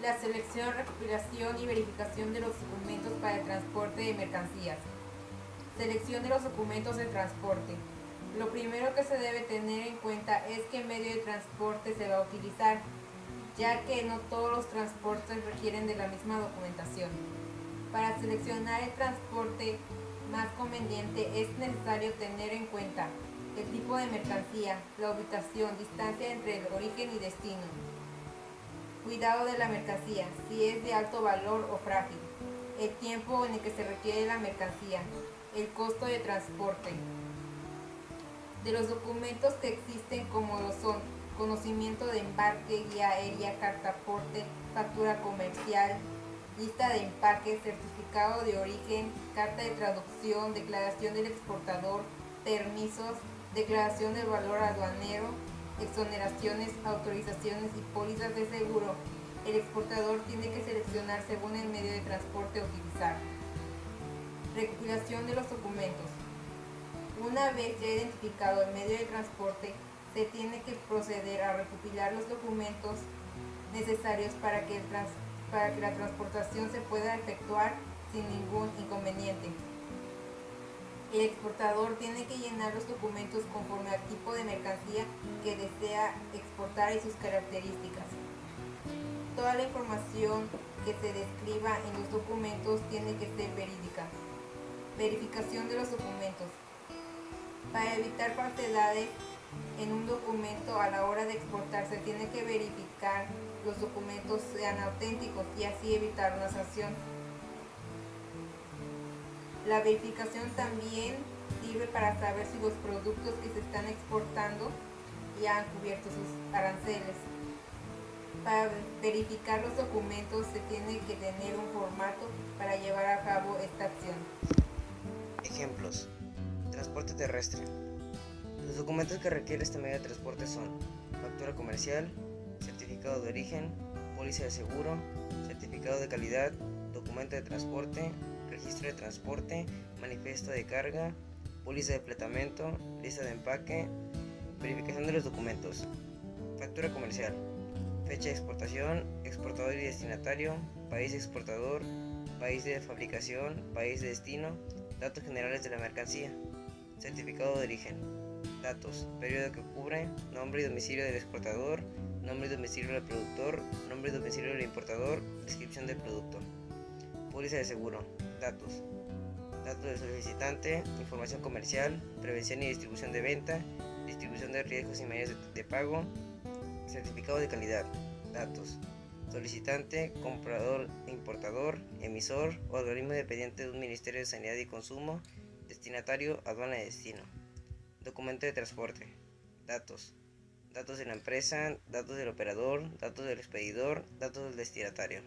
La selección, recopilación y verificación de los documentos para el transporte de mercancías. Selección de los documentos de transporte. Lo primero que se debe tener en cuenta es qué medio de transporte se va a utilizar, ya que no todos los transportes requieren de la misma documentación. Para seleccionar el transporte más conveniente es necesario tener en cuenta el tipo de mercancía, la ubicación, distancia entre el origen y destino. Cuidado de la mercancía, si es de alto valor o frágil. El tiempo en el que se requiere la mercancía. El costo de transporte. De los documentos que existen como lo son conocimiento de embarque, guía aérea, carta aporte, factura comercial, lista de empaque, certificado de origen, carta de traducción, declaración del exportador, permisos, declaración del valor aduanero, exoneraciones, autorizaciones y pólizas de seguro. El exportador tiene que seleccionar según el medio de transporte a utilizar. Recopilación de los documentos. Una vez ya identificado el medio de transporte, se tiene que proceder a recopilar los documentos necesarios para que la transportación se pueda efectuar sin ningún inconveniente. El exportador tiene que llenar los documentos conforme al tipo de mercancía que desea exportar y sus características. Toda la información que se describa en los documentos tiene que ser verídica. Verificación de los documentos. Para evitar falsedades en un documento a la hora de exportar se tiene que verificar los documentos sean auténticos y así evitar una sanción. La verificación también sirve para saber si los productos que se están exportando ya han cubierto sus aranceles. Para verificar los documentos se tiene que tener un formato para llevar a cabo esta acción. Ejemplos. Transporte terrestre. Los documentos que requiere este medio de transporte son factura comercial, certificado de origen, póliza de seguro, certificado de calidad, documento de transporte, registro de transporte, manifiesto de carga, póliza de fletamento, lista de empaque. Verificación de los documentos. Factura comercial. Fecha de exportación, exportador y destinatario, país exportador, país de fabricación, país de destino, datos generales de la mercancía. Certificado de origen. Datos, periodo que cubre, nombre y domicilio del exportador, nombre y domicilio del productor, nombre y domicilio del importador, descripción del producto. Póliza de seguro. Datos. Datos del solicitante, información comercial, prevención y distribución de venta, distribución de riesgos y medios de pago. Certificado de calidad. Datos. Solicitante, comprador, importador, emisor o organismo dependiente de un Ministerio de Sanidad y Consumo, destinatario, aduana de destino. Documento de transporte. Datos. Datos de la empresa, datos del operador, datos del expedidor, datos del destinatario.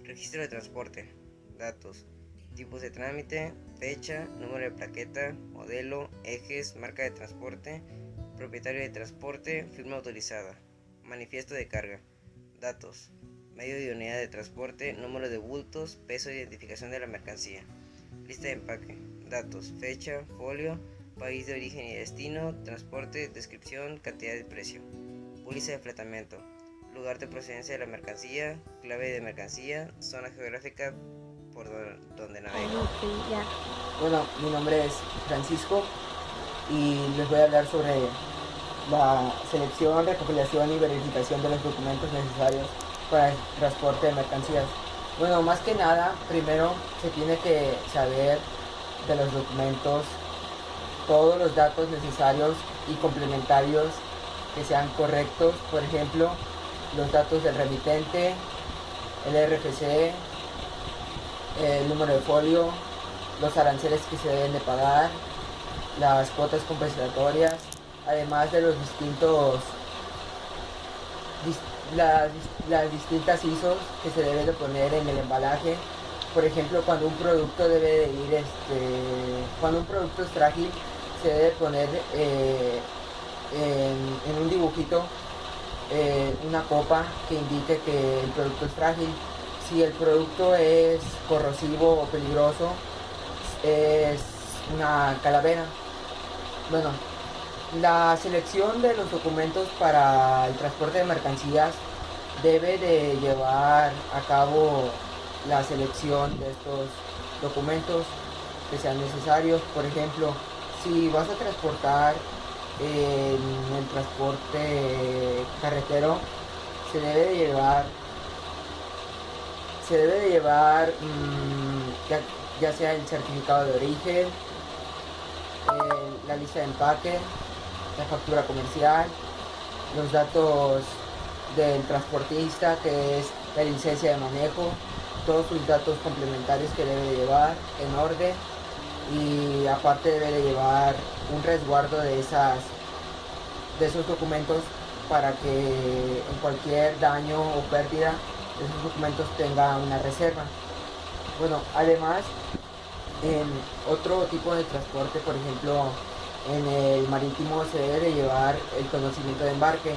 Registro de transporte. Datos. Tipos de trámite, fecha, número de plaqueta, modelo, ejes, marca de transporte, propietario de transporte, firma autorizada. Manifiesto de carga. Datos. Medio de unidad de transporte, número de bultos, peso e identificación de la mercancía. Lista de empaque. Datos. Fecha, folio, país de origen y destino, transporte, descripción, cantidad y precio. Póliza de fletamento. Lugar de procedencia de la mercancía, clave de mercancía, zona geográfica por donde navega. Ok, ya. Bueno, mi nombre es Francisco y les voy a hablar sobre la selección, recopilación y verificación de los documentos necesarios para el transporte de mercancías. Bueno, más que nada, primero se tiene que saber de los documentos todos los datos necesarios y complementarios que sean correctos. Por ejemplo, los datos del remitente, el RFC, el número de folio, los aranceles que se deben de pagar, las cuotas compensatorias, además de los las distintas ISOs que se deben de poner en el embalaje. Por ejemplo, cuando un producto cuando un producto es frágil, se debe poner en un dibujito una copa que indique que el producto es frágil. Si el producto es corrosivo o peligroso, es una calavera. Bueno, la selección de los documentos para el transporte de mercancías debe de llevar a cabo la selección de estos documentos que sean necesarios. Por ejemplo, si vas a transportar en el transporte carretero, se debe de llevar ya sea el certificado de origen, la lista de empaque, la factura comercial, los datos del transportista, que es la licencia de manejo, todos sus datos complementarios que debe de llevar en orden, y aparte debe de llevar un resguardo de esos documentos para que en cualquier daño o pérdida esos documentos tenga una reserva. Bueno, además, en otro tipo de transporte, por ejemplo, en el marítimo, se debe de llevar el conocimiento de embarque,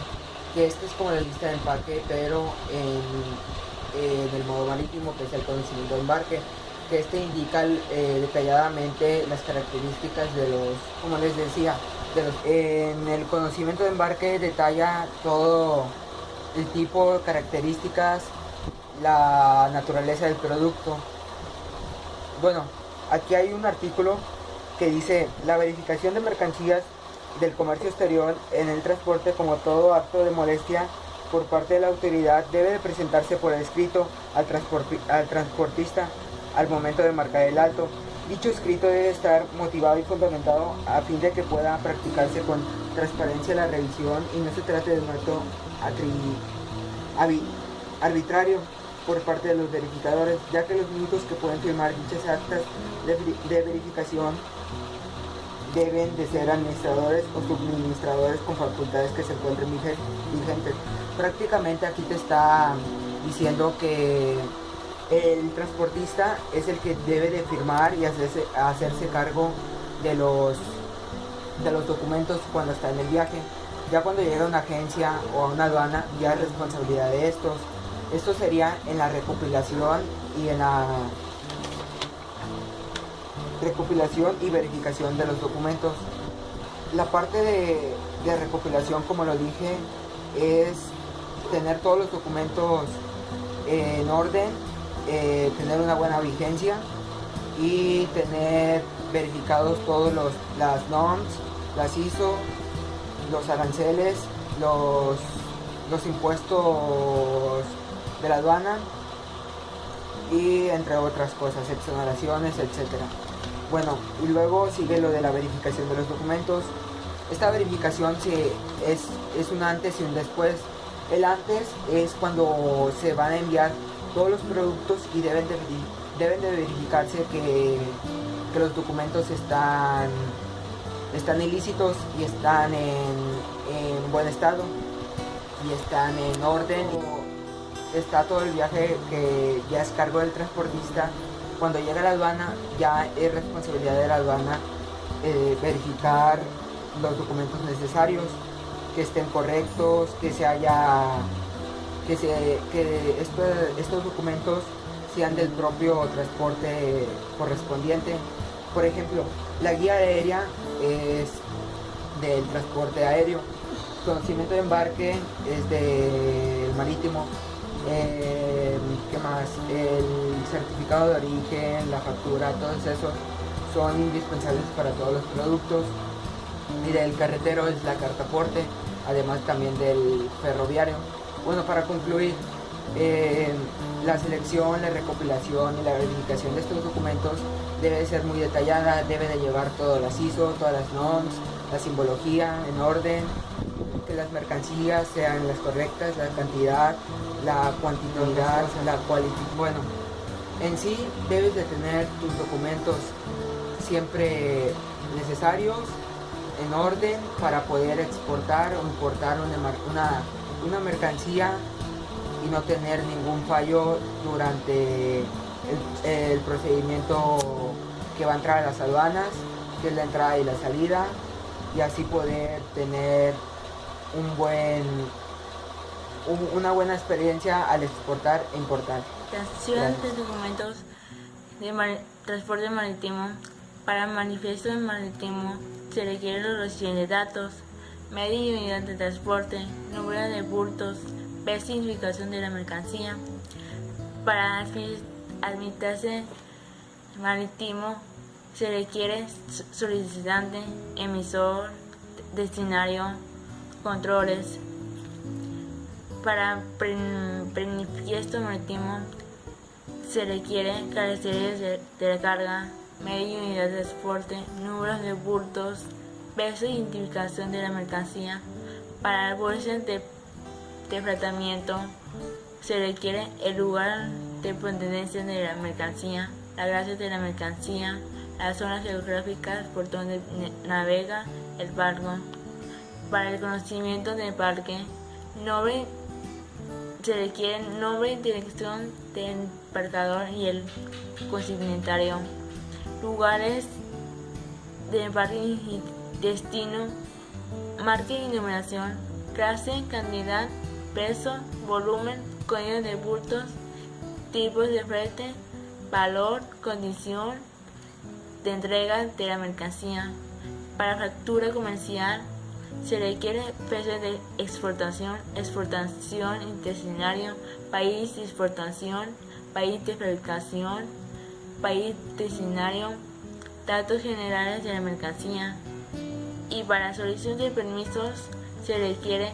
que este es como la lista de empaque, pero en el modo marítimo, que es el conocimiento de embarque, que este indica detalladamente las características de los, como les decía, en el conocimiento de embarque detalla todo el tipo, características, la naturaleza del producto. Bueno, aquí hay un artículo que dice: la verificación de mercancías del comercio exterior en el transporte, como todo acto de molestia por parte de la autoridad, debe de presentarse por escrito al transportista al momento de marcar el alto. Dicho escrito debe estar motivado y fundamentado a fin de que pueda practicarse con transparencia la revisión y no se trate de un acto arbitrario por parte de los verificadores, ya que los únicos que pueden firmar dichas actas de verificación deben de ser administradores o suministradores con facultades que se encuentren vigentes. Prácticamente aquí te está diciendo que el transportista es el que debe de firmar y hacerse cargo de los documentos cuando está en el viaje. Ya cuando llega a una agencia o a una aduana, ya es responsabilidad de estos. Esto sería en la recopilación y verificación de los documentos. La parte de recopilación, como lo dije, es tener todos los documentos en orden, tener una buena vigencia y tener verificados todos las norms, las ISO, los aranceles, los impuestos de la aduana y entre otras cosas, exoneraciones, etcétera. Bueno, y luego sigue lo de la verificación de los documentos. Esta verificación es un antes y un después. El antes es cuando se van a enviar todos los productos y deben de verificarse que los documentos están ilícitos y están en buen estado y están en orden. Está todo el viaje que ya es cargo del transportista. Cuando llega a la aduana, ya es responsabilidad de la aduana verificar los documentos necesarios, que estén correctos, que estos documentos sean del propio transporte correspondiente. Por ejemplo, la guía aérea es del transporte aéreo, conocimiento de embarque es del marítimo. ¿Qué más? El certificado de origen, la factura, todos esos son indispensables para todos los productos. Y del carretero es la carta aporte, además también del ferroviario. Bueno, para concluir, la selección, la recopilación y la verificación de estos documentos debe de ser muy detallada, debe de llevar todas las ISO, todas las norms, la simbología en orden, que las mercancías sean las correctas, la cantidad, la cuantitatividad, la cualidad. Bueno, en sí debes de tener tus documentos siempre necesarios, en orden, para poder exportar o importar una mercancía y no tener ningún fallo durante el procedimiento que va a entrar a las aduanas, que es la entrada y la salida, y así poder tener una buena experiencia al exportar e importar. Transacción de documentos de transporte marítimo. Para manifiesto de marítimo se requiere los siguientes datos: medio y unidad de transporte, número de bultos, peso y identificación de la mercancía. Para administrarse marítimo se requiere solicitante, emisor, destinatario, controles. Para manifiesto marítimo se requiere características de la carga, medio y unidad de transporte, números de bultos, peso y identificación de la mercancía. Para la bolsa de tratamiento se requiere el lugar de procedencia de la mercancía, la clase de la mercancía, las zonas geográficas por donde navega el barco. Para el conocimiento del parque, se requiere nombre y dirección del embarcador y el consignatario, lugares de embarque y destino, marca y numeración, clase, cantidad, peso, volumen, código de bultos, tipos de flete, valor, condición de entrega de la mercancía. Para factura comercial se requiere peso de exportación, exportación intestinario, país de exportación, país de fabricación, país destinario, datos generales de la mercancía. Y para solicitud de permisos se requiere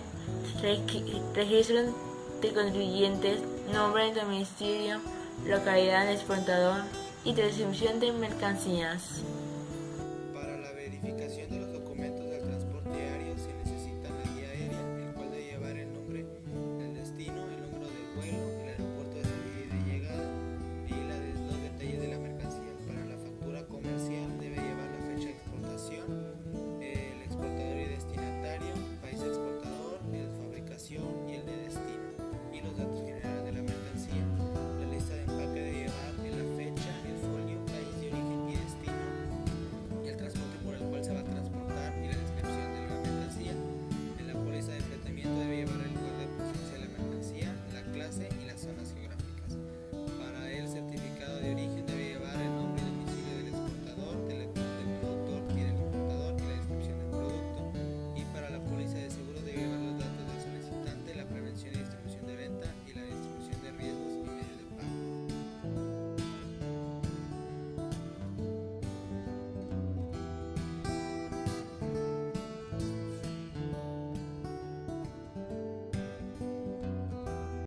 registro de contribuyentes, nombre de domicilio, localidad de exportador y distribución de mercancías.